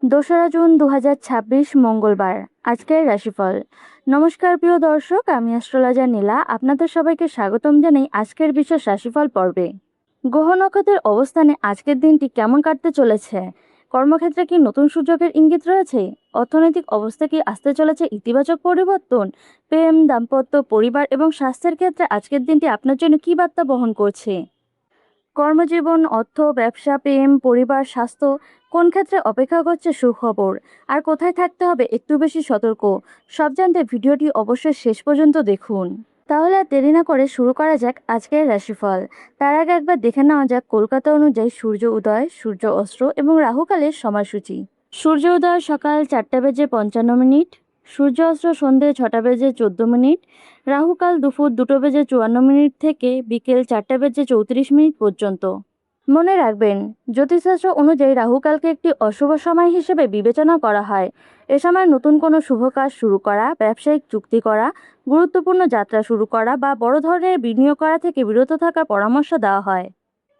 দোসরা জুন 2026 মঙ্গলবার। আজকের রাশিফল। নমস্কার প্রিয় দর্শক, আমি অ্যাস্ট্রোলজার নীলা। আপনাদের সবাইকে স্বাগতম জানাই আজকের বিশেষ রাশিফল পর্বে। গ্রহ নক্ষত্রের অবস্থানে আজকের দিনটি কেমন কাটতে চলেছে? কর্মক্ষেত্রে কি নতুন সুযোগের ইঙ্গিত রয়েছে? অর্থনৈতিক অবস্থা কি আসতে চলেছে ইতিবাচক পরিবর্তন? প্রেম, দাম্পত্য, পরিবার এবং স্বাস্থ্যের ক্ষেত্রে আজকের দিনটি আপনার জন্য কী বার্তা বহন করছে? কর্মজীবন, অর্থ, ব্যবসা, প্রেম, পরিবার, স্বাস্থ্য কোন ক্ষেত্রে অপেক্ষা করছে সুখবর? আর কোথায় থাকতে হবে একটু বেশি সতর্ক? সব জানতে ভিডিওটি অবশ্যই শেষ পর্যন্ত দেখুন। তাহলে আর দেরি না করে শুরু করা যাক আজকের রাশিফল। তার আগে একবার দেখে নেওয়া যাক কলকাতা অনুযায়ী সূর্য উদয়, সূর্য অস্ত এবং রাহুকালের সময়সূচি। সূর্য উদয় সকাল 4:55, সূর্য অস্ত সন্ধে 6:14, রাহুকাল দুপুর 2:54 থেকে বিকেল 4:34 পর্যন্ত। মনে রাখবেন, জ্যোতিষশাস্ত্র অনুযায়ী রাহুকালকে একটি অশুভ সময় হিসেবে বিবেচনা করা হয়। এ সময় নতুন কোনো শুভ কাজ শুরু করা, ব্যবসায়িক চুক্তি করা, গুরুত্বপূর্ণ যাত্রা শুরু করা বা বড় ধরনের বিনিয়োগ করা থেকে বিরত থাকার পরামর্শ দেওয়া হয়।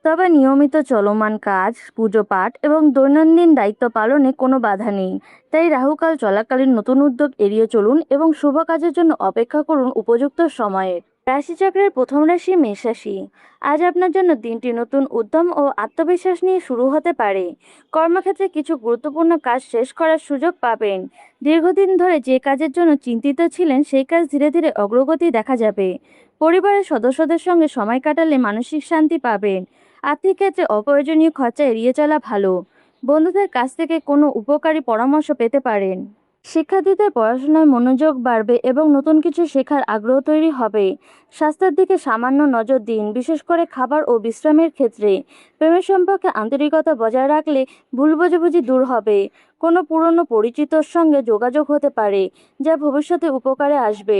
তবে নিয়মিত চলমান কাজ, পুজো পাঠ এবং দৈনন্দিন দায়িত্ব পালনে কোনো বাধা নেই। তাই রাহুকাল চলাকালীন নতুন উদ্যোগ এড়িয়ে চলুন এবং শুভ কাজের জন্য অপেক্ষা করুন উপযুক্ত সময়ের। রাশিচক্রের প্রথম রাশি মেষ রাশি। আজ আপনার জন্য দিনটি নতুন উদ্যম ও আত্মবিশ্বাস নিয়ে শুরু হতে পারে। কর্মক্ষেত্রে কিছু গুরুত্বপূর্ণ কাজ শেষ করার সুযোগ পাবেন। দীর্ঘদিন ধরে যে কাজের জন্য চিন্তিত ছিলেন সেই কাজ ধীরে ধীরে অগ্রগতি দেখা যাবে। পরিবারের সদস্যদের সঙ্গে সময় কাটালে মানসিক শান্তি পাবেন। আর্থিক ক্ষেত্রে অপ্রয়োজনীয় খরচা এড়িয়ে চলা ভালো। বন্ধুদের কাছ থেকে কোনো উপকারী পরামর্শ পেতে পারেন। শিক্ষার্থীদের পড়াশোনায় মনোযোগ বাড়বে এবং নতুন কিছু শেখার আগ্রহ তৈরি হবে। স্বাস্থ্যের দিকে সামান্য নজর দিন, বিশেষ করে খাবার ও বিশ্রামের ক্ষেত্রে। প্রেমের সম্পর্কে আন্তরিকতা বজায় রাখলে ভুল বোঝাবুঝি দূর হবে। কোনো পুরনো পরিচিতর সঙ্গে যোগাযোগ হতে পারে, যা ভবিষ্যতে উপকারে আসবে।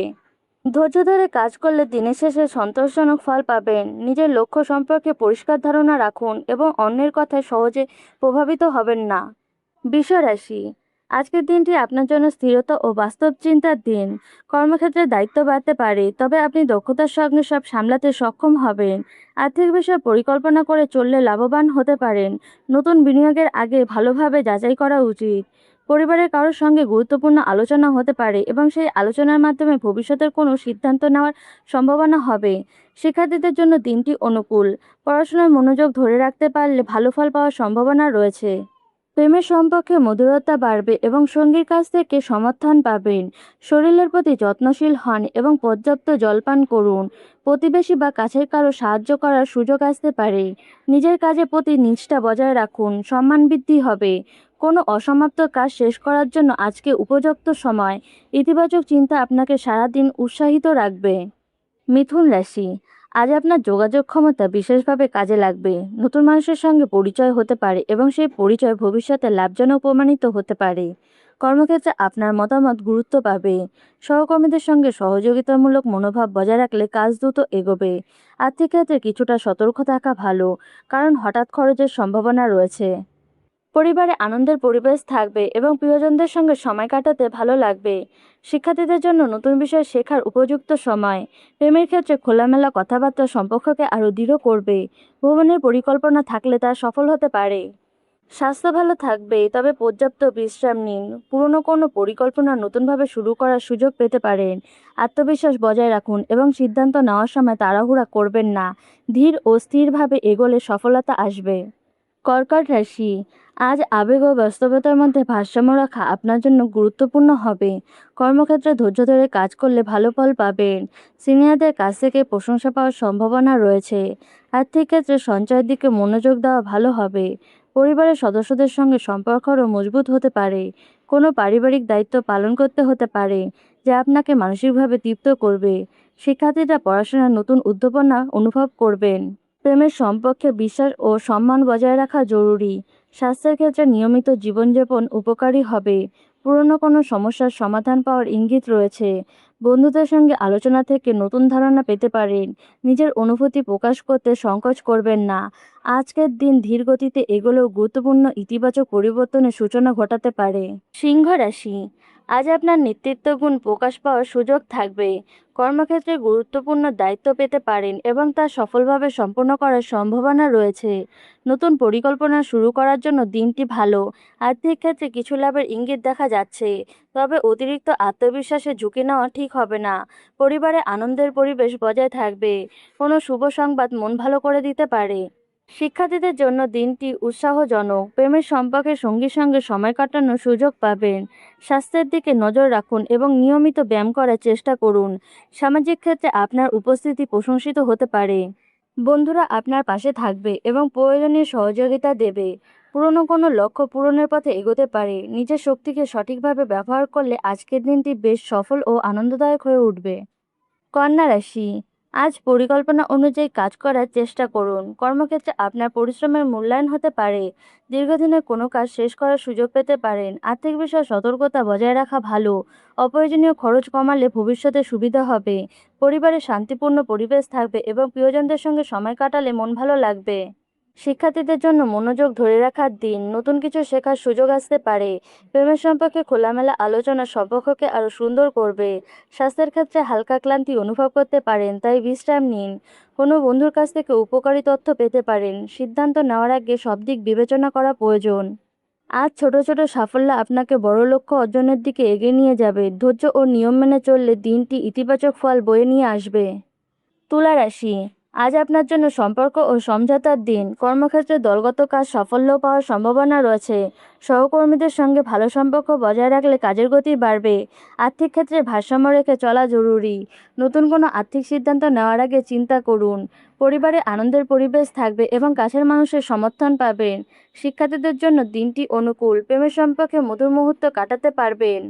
ধৈর্য ধরে কাজ করলে দিনের শেষে সন্তোষজনক ফল পাবেন। নিজের লক্ষ্য সম্পর্কে পরিষ্কার ধারণা রাখুন এবং অন্যের কথায় সহজে প্রভাবিত হবেন না। বৃষ রাশি। আজকের দিনটি আপনার জন্য স্থিরতা ও বাস্তব চিন্তার দিন। কর্মক্ষেত্রে দায়িত্ব বাড়তে পারে, তবে আপনি দক্ষতার সঙ্গে সব সামলাতে সক্ষম হবেন। আর্থিক বিষয়ে পরিকল্পনা করে চললে লাভবান হতে পারেন। নতুন বিনিয়োগের আগে ভালোভাবে যাচাই করা উচিত। পরিবারের কারোর সঙ্গে গুরুত্বপূর্ণ আলোচনা হতে পারে এবং সেই আলোচনার মাধ্যমে ভবিষ্যতের কোনো সিদ্ধান্ত নেওয়ার সম্ভাবনা হবে। শিক্ষার্থীদের জন্য দিনটি অনুকূল। পড়াশোনায় মনোযোগ ধরে রাখতে পারলে ভালো ফল পাওয়ার সম্ভাবনা রয়েছে। প্রেমের সম্পর্কে মধুরতা বাড়বে এবং সঙ্গীর কাছ থেকে সমর্থন পাবেন। শরীরের প্রতি যত্নশীল হন এবং পর্যাপ্ত জলপান করুন। প্রতিবেশী বা কাছের কারো সাহায্য করার সুযোগ আসতে পারে। নিজের কাজের প্রতি নিষ্ঠা বজায় রাখুন, সম্মান বৃদ্ধি হবে। কোনো অসমাপ্ত কাজ শেষ করার জন্য আজকে উপযুক্ত সময়। ইতিবাচক চিন্তা আপনাকে সারাদিন উৎসাহিত রাখবে। মিথুন রাশি। আজ আপনার যোগাযোগ ক্ষমতা বিশেষভাবে কাজে লাগবে। নতুন মানুষের সঙ্গে পরিচয় হতে পারে এবং সেই পরিচয় ভবিষ্যতে লাভজনক প্রমাণিত হতে পারে। কর্মক্ষেত্রে আপনার মতামত গুরুত্ব পাবে। সহকর্মীদের সঙ্গে সহযোগিতামূলক মনোভাব বজায় রাখলে কাজ দ্রুত এগোবে। আর্থিক ক্ষেত্রে কিছুটা সতর্ক থাকা ভালো, কারণ হঠাৎ খরচের সম্ভাবনা রয়েছে। পরিবারে আনন্দের পরিবেশ থাকবে এবং প্রিয়জনদের সঙ্গে সময় কাটাতে ভালো লাগবে। শিক্ষার্থীদের জন্য নতুন বিষয় শেখার উপযুক্ত সময়। প্রেমের ক্ষেত্রে খোলামেলা কথাবার্তা সম্পর্ককে আরও দৃঢ় করবে। ভ্রমণের পরিকল্পনা থাকলে তা সফল হতে পারে। স্বাস্থ্য ভালো থাকবে, তবে পর্যাপ্ত বিশ্রাম নিন। পুরনো কোনো পরিকল্পনা নতুনভাবে শুরু করার সুযোগ পেতে পারেন। আত্মবিশ্বাস বজায় রাখুন এবং সিদ্ধান্ত নেওয়ার সময় তাড়াহুড়া করবেন না। ধীর ও স্থিরভাবে এগোলে সফলতা আসবে। কর্কট রাশি। আজ আবেগ ও বাস্তবতার মধ্যে ভারসাম্য রাখা আপনার জন্য গুরুত্বপূর্ণ হবে। কর্মক্ষেত্রে ধৈর্য ধরে কাজ করলে ভালো ফল পাবেন। সিনিয়রদের কাছ থেকে প্রশংসা পাওয়ার সম্ভাবনা রয়েছে। আর্থিক ক্ষেত্রে সঞ্চয়ের দিকে মনোযোগ দেওয়া ভালো হবে। পরিবারের সদস্যদের সঙ্গে সম্পর্ক আরও মজবুত হতে পারে। কোনো পারিবারিক দায়িত্ব পালন করতে হতে পারে, যা আপনাকে মানসিকভাবে তৃপ্ত করবে। শিক্ষার্থীরা পড়াশোনার নতুন উদ্দীপনা অনুভব করবেন। প্রেমের সম্পর্কে বিশ্বাস ও সম্মান বজায় রাখা জরুরি। স্বাস্থ্যের ক্ষেত্রে নিয়মিত জীবনযাপন উপকারী হবে। পুরনো কোনো সমস্যার সমাধান পাওয়ার ইঙ্গিত রয়েছে। বন্ধুদের সঙ্গে আলোচনা থেকে নতুন ধারণা পেতে পারেন। নিজের অনুভূতি প্রকাশ করতে সংকোচ করবেন না। আজকের দিন ধীর গতিতে এগোলেও গুরুত্বপূর্ণ ইতিবাচক পরিবর্তনের সূচনা ঘটাতে পারে। সিংহ রাশি। আজ আপনার নেতৃত্ব গুণ প্রকাশ পাওয়ার সুযোগ থাকবে। কর্মক্ষেত্রে গুরুত্বপূর্ণ দায়িত্ব পেতে পারেন এবং তা সফলভাবে সম্পন্ন করার সম্ভাবনা রয়েছে। নতুন পরিকল্পনা শুরু করার জন্য দিনটি ভালো। আর্থিক ক্ষেত্রে কিছু লাভের ইঙ্গিত দেখা যাচ্ছে, তবে অতিরিক্ত আত্মবিশ্বাসে ঝুঁকি নেওয়া ঠিক হবে না। পরিবারে আনন্দের পরিবেশ বজায় থাকবে। কোনো শুভ সংবাদ মন ভালো করে দিতে পারে। শিক্ষার্থীদের জন্য দিনটি উৎসাহজনক। প্রেমের সম্পর্কে সঙ্গীর সঙ্গে সময় কাটানোর সুযোগ পাবেন। স্বাস্থ্যের দিকে নজর রাখুন এবং নিয়মিত ব্যায়াম করার চেষ্টা করুন। সামাজিক ক্ষেত্রে আপনার উপস্থিতি প্রশংসিত হতে পারে। বন্ধুরা আপনার পাশে থাকবে এবং প্রয়োজনীয় সহযোগিতা দেবে। পুরনো কোনো লক্ষ্য পূরণের পথে এগোতে পারে। নিজের শক্তিকে সঠিকভাবে ব্যবহার করলে আজকের দিনটি বেশ সফল ও আনন্দদায়ক হয়ে উঠবে। কন্যা রাশি, আজ পরিকল্পনা অনুযায়ী কাজ করার চেষ্টা করুন। কর্মক্ষেত্রে আপনার পরিশ্রমের মূল্যায়ন হতে পারে। দীর্ঘদিনের কোনো কাজ শেষ করার সুযোগ পেতে পারেন। আর্থিক বিষয়ে সতর্কতা বজায় রাখা ভালো। অপ্রয়োজনীয় খরচ কমালে ভবিষ্যতে সুবিধা হবে। পরিবারে শান্তিপূর্ণ পরিবেশ থাকবে এবং প্রিয়জনদের সঙ্গে সময় কাটালে মন ভালো লাগবে। শিক্ষার্থীদের জন্য মনোযোগ ধরে রাখার দিন। নতুন কিছু শেখার সুযোগ আসতে পারে। প্রেমের সম্পর্কে খোলামেলা আলোচনা সম্পর্ককে আরও সুন্দর করবে। স্বাস্থ্যের ক্ষেত্রে হালকা ক্লান্তি অনুভব করতে পারেন, তাই বিশ্রাম নিন। কোনো বন্ধুর কাছ থেকে উপকারী তথ্য পেতে পারেন। সিদ্ধান্ত নেওয়ার আগে সব দিক বিবেচনা করা প্রয়োজন। আজ ছোট ছোট সাফল্য আপনাকে বড় লক্ষ্য অর্জনের দিকে এগিয়ে নিয়ে যাবে। ধৈর্য ও নিয়ম মেনে চললে দিনটি ইতিবাচক ফল বয়ে নিয়ে আসবে। তুলা রাশি, আজ আপনার জন্য সম্পর্ক ও সমঝোতার দিন। কর্মক্ষেত্রে দলগত কাজ সাফল্য পাওয়ার সম্ভাবনা রয়েছে। সহকর্মীদের সঙ্গে ভালো সম্পর্ক বজায় রাখলে কাজের গতি বাড়বে। আর্থিক ক্ষেত্রে ভারসাম্য রেখে চলা জরুরি। নতুন কোনো আর্থিক সিদ্ধান্ত নেওয়ার আগে চিন্তা করুন। পরিবারে আনন্দের পরিবেশ থাকবে এবং কাছের মানুষের সমর্থন পাবেন। শিক্ষার্থীদের জন্য দিনটি অনুকূল। প্রেমের সম্পর্কে মধুর মুহূর্ত কাটাতে পারবেন।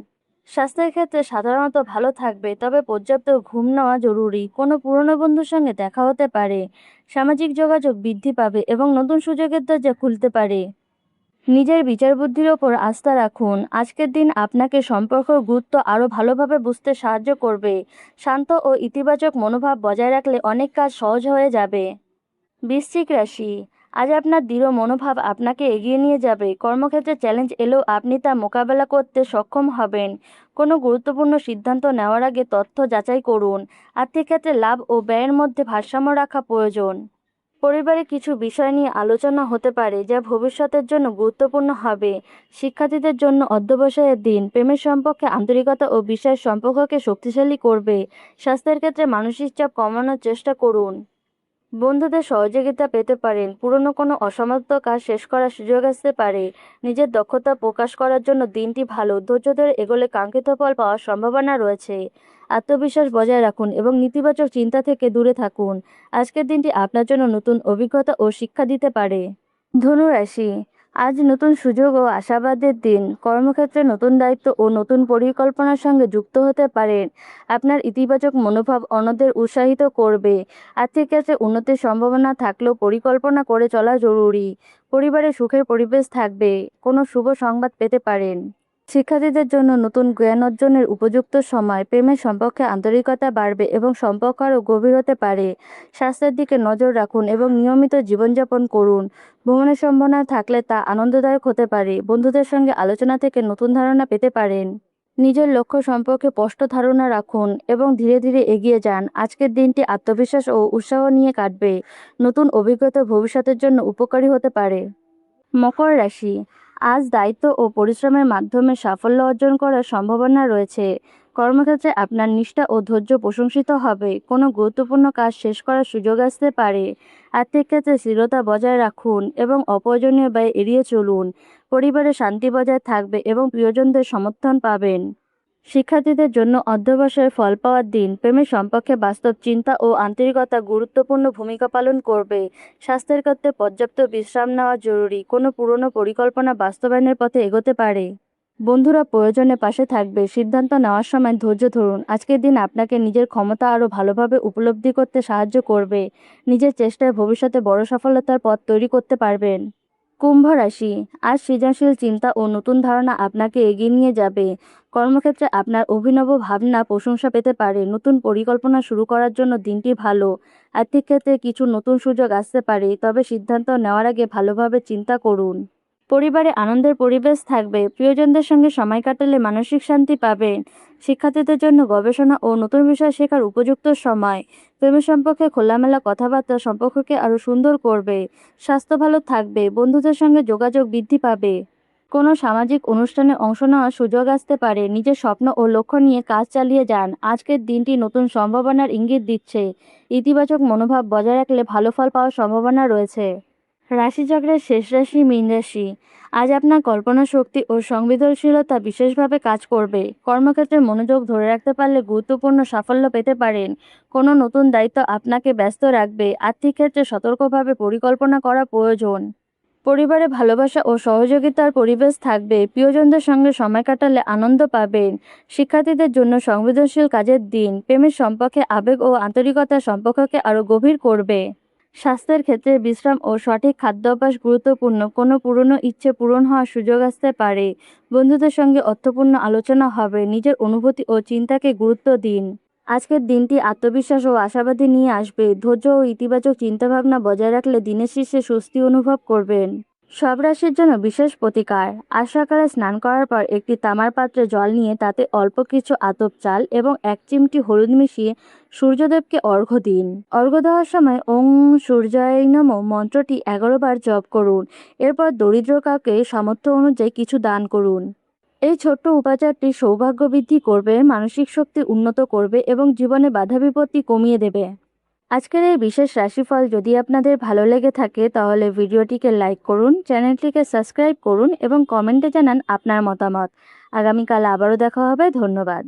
স্বাস্থ্যের ক্ষেত্রে সাধারণত ভালো থাকবে, তবে পর্যাপ্ত ঘুম নেওয়া জরুরি। কোনো পুরনো বন্ধুর সঙ্গে দেখা হতে পারে। সামাজিক যোগাযোগ বৃদ্ধি পাবে এবং নতুন সুযোগের দরজা খুলতে পারে। নিজের বিচার বুদ্ধির ওপর আস্থা রাখুন। আজকের দিন আপনাকে সম্পর্কের গুরুত্ব আরও ভালোভাবে বুঝতে সাহায্য করবে। শান্ত ও ইতিবাচক মনোভাব বজায় রাখলে অনেক কাজ সহজ হয়ে যাবে। বৃশ্চিক রাশি, আজ আপনার দৃঢ় মনোভাব আপনাকে এগিয়ে নিয়ে যাবে। কর্মক্ষেত্রে চ্যালেঞ্জ এলেও আপনি তা মোকাবেলা করতে সক্ষম হবেন। কোনো গুরুত্বপূর্ণ সিদ্ধান্ত নেওয়ার আগে তথ্য যাচাই করুন। আর্থিক ক্ষেত্রে লাভ ও ব্যয়ের মধ্যে ভারসাম্য রাখা প্রয়োজন। পরিবারে কিছু বিষয় নিয়ে আলোচনা হতে পারে যা ভবিষ্যতের জন্য গুরুত্বপূর্ণ হবে। শিক্ষার্থীদের জন্য অধ্যবসায়ের দিন। প্রেমের সম্পর্কে আন্তরিকতা ও বিশ্বাস সম্পর্ককে শক্তিশালী করবে। স্বাস্থ্যের ক্ষেত্রে মানসিক চাপ কমানোর চেষ্টা করুন। বন্ধুদের সহযোগিতা পেতে পারেন। পুরনো কোনো অসমাপ্ত কাজ শেষ করার সুযোগ আসতে পারে। নিজের দক্ষতা প্রকাশ করার জন্য দিনটি ভালো। ধৈর্য ধরে এগোলে কাঙ্ক্ষিত ফল পাওয়ার সম্ভাবনা রয়েছে। আত্মবিশ্বাস বজায় রাখুন এবং নেতিবাচক চিন্তা থেকে দূরে থাকুন। আজকের দিনটি আপনার জন্য নতুন অভিজ্ঞতা ও শিক্ষা দিতে পারে। ধনু রাশি, আজ নতুন সুযোগ ও আশাবাদের দিন। কর্মক্ষেত্রে নতুন দায়িত্ব ও নতুন পরিকল্পনার সঙ্গে যুক্ত হতে পারেন। আপনার ইতিবাচক মনোভাব অন্যদের উৎসাহিত করবে। আর্থিক ক্ষেত্রে উন্নতির সম্ভাবনা থাকলেও পরিকল্পনা করে চলা জরুরি। পরিবারে সুখের পরিবেশ থাকবে। কোনো শুভ সংবাদ পেতে পারেন। শিক্ষার্থীদের জন্য নতুন জ্ঞান অর্জনের উপযুক্ত সময়। প্রেমের সম্পর্কে আন্তরিকতা বাড়বে এবং সম্পর্ক আরও গভীর হতে পারে। স্বাস্থ্যের দিকে নজর রাখুন এবং নিয়মিত জীবনযাপন করুন। ভ্রমণের সম্ভাবনা থাকলে তা আনন্দদায়ক হতে পারে। বন্ধুদের সঙ্গে আলোচনা থেকে নতুন ধারণা পেতে পারেন। নিজের লক্ষ্য সম্পর্কে স্পষ্ট ধারণা রাখুন এবং ধীরে ধীরে এগিয়ে যান। আজকের দিনটি আত্মবিশ্বাস ও উৎসাহ নিয়ে কাটবে। নতুন অভিজ্ঞতা ভবিষ্যতের জন্য উপকারী হতে পারে। মকর রাশি, আজ দায়িত্ব ও পরিশ্রমের মাধ্যমে সাফল্য অর্জন করার সম্ভাবনা রয়েছে। কর্মক্ষেত্রে আপনার নিষ্ঠা ও ধৈর্য প্রশংসিত হবে। কোনো গুরুত্বপূর্ণ কাজ শেষ করার সুযোগ আসতে পারে। আর্থিক ক্ষেত্রে স্থিরতা বজায় রাখুন এবং অপ্রয়োজনীয় ব্যয় এড়িয়ে চলুন। পরিবারে শান্তি বজায় থাকবে এবং প্রিয়জনদের সমর্থন পাবেন। শিক্ষার্থীদের জন্য অধ্যবসায়ের ফল পাওয়ার দিন। প্রেমের সম্পর্কে বাস্তব চিন্তা ও আন্তরিকতা গুরুত্বপূর্ণ ভূমিকা পালন করবে। স্বাস্থ্যের ক্ষেত্রে পর্যাপ্ত বিশ্রাম নেওয়া জরুরি। কোনো পুরনো পরিকল্পনা বাস্তবায়নের পথে এগোতে পারে। বন্ধুরা প্রয়োজনে পাশে থাকবে। সিদ্ধান্ত নেওয়ার সময় ধৈর্য ধরুন। আজকের দিন আপনাকে নিজের ক্ষমতা আরও ভালোভাবে উপলব্ধি করতে সাহায্য করবে। নিজের চেষ্টায় ভবিষ্যতে বড় সফলতার পথ তৈরি করতে পারবেন। কুম্ভ রাশি, আজ সৃজনশীল চিন্তা ও নতুন ধারণা আপনাকে এগিয়ে নিয়ে যাবে। কর্মক্ষেত্রে আপনার অভিনব ভাবনা প্রশংসা পেতে পারে। নতুন পরিকল্পনা শুরু করার জন্য দিনটি ভালো। আর্থিক ক্ষেত্রে কিছু নতুন সুযোগ আসতে পারে, তবে সিদ্ধান্ত নেওয়ার আগে ভালোভাবে চিন্তা করুন। পরিবারে আনন্দের পরিবেশ থাকবে। প্রিয়জনদের সঙ্গে সময় কাটালে মানসিক শান্তি পাবেন। শিক্ষার্থীদের জন্য গবেষণা ও নতুন বিষয় শেখার উপযুক্ত সময়। প্রেমের সম্পর্কে খোলামেলা কথাবার্তা সম্পর্ককে আরও সুন্দর করবে। স্বাস্থ্য ভালো থাকবে। বন্ধুদের সঙ্গে যোগাযোগ বৃদ্ধি পাবে। কোনো সামাজিক অনুষ্ঠানে অংশ নেওয়ার সুযোগ আসতে পারে। নিজের স্বপ্ন ও লক্ষ্য নিয়ে কাজ চালিয়ে যান। আজকের দিনটি নতুন সম্ভাবনার ইঙ্গিত দিচ্ছে। ইতিবাচক মনোভাব বজায় রাখলে ভালো ফল পাওয়ার সম্ভাবনা রয়েছে। রাশিচক্রের শেষ রাশি মীন রাশি। আজ আপনার কল্পনা শক্তি ও সংবেদনশীলতা বিশেষভাবে কাজ করবে। কর্মক্ষেত্রে মনোযোগ ধরে রাখতে পারলে গুরুত্বপূর্ণ সাফল্য পেতে পারেন। কোনো নতুন দায়িত্ব আপনাকে ব্যস্ত রাখবে। আর্থিক ক্ষেত্রে সতর্কভাবে পরিকল্পনা করা প্রয়োজন। পরিবারে ভালোবাসা ও সহযোগিতার পরিবেশ থাকবে। প্রিয়জনদের সঙ্গে সময় কাটালে আনন্দ পাবেন। শিক্ষার্থীদের জন্য সংবেদনশীল কাজের দিন। প্রেমের সম্পর্কে আবেগ ও আন্তরিকতা সম্পর্ককে আরও গভীর করবে। স্বাস্থ্যের ক্ষেত্রে বিশ্রাম ও সঠিক খাদ্যাভ্যাস গুরুত্বপূর্ণ। কোনো পুরনো ইচ্ছে পূরণ হওয়ার সুযোগ আসতে পারে। বন্ধুদের সঙ্গে অর্থপূর্ণ আলোচনা হবে। নিজের অনুভূতি ও চিন্তাকে গুরুত্ব দিন। আজকের দিনটি আত্মবিশ্বাস ও আশাবাদী নিয়ে আসবে। ধৈর্য ও ইতিবাচক চিন্তাভাবনা বজায় রাখলে দিনের শেষে স্বস্তি অনুভব করবেন। সব রাশির জন্য বিশেষ প্রতিকার। আজ সকালে স্নান করার পর একটি তামার পাত্রে জল নিয়ে তাতে অল্প কিছু আতপ চাল এবং 1 চিমটি হলুদ মিশিয়ে সূর্যদেবকে অর্ঘ্য দিন। অর্ঘ্য দেওয়ার সময় ওং সূর্যায় নমঃ মন্ত্রটি 11 বার জপ করুন। এরপর দরিদ্র কাউকে সামর্থ্য অনুযায়ী কিছু দান করুন। এই ছোট্ট উপাচারটি সৌভাগ্য বৃদ্ধি করবে, মানসিক শক্তি উন্নত করবে এবং জীবনে বাধা বিপত্তি কমিয়ে দেবে। আজকের এই বিশেষ রাশিফল যদি আপনাদের ভালো লেগে থাকে তাহলে ভিডিওটিকে লাইক করুন, চ্যানেলটিকে সাবস্ক্রাইব করুন এবং কমেন্টে জানান আপনার মতামত। আগামীকাল আবারও দেখা হবে। ধন্যবাদ।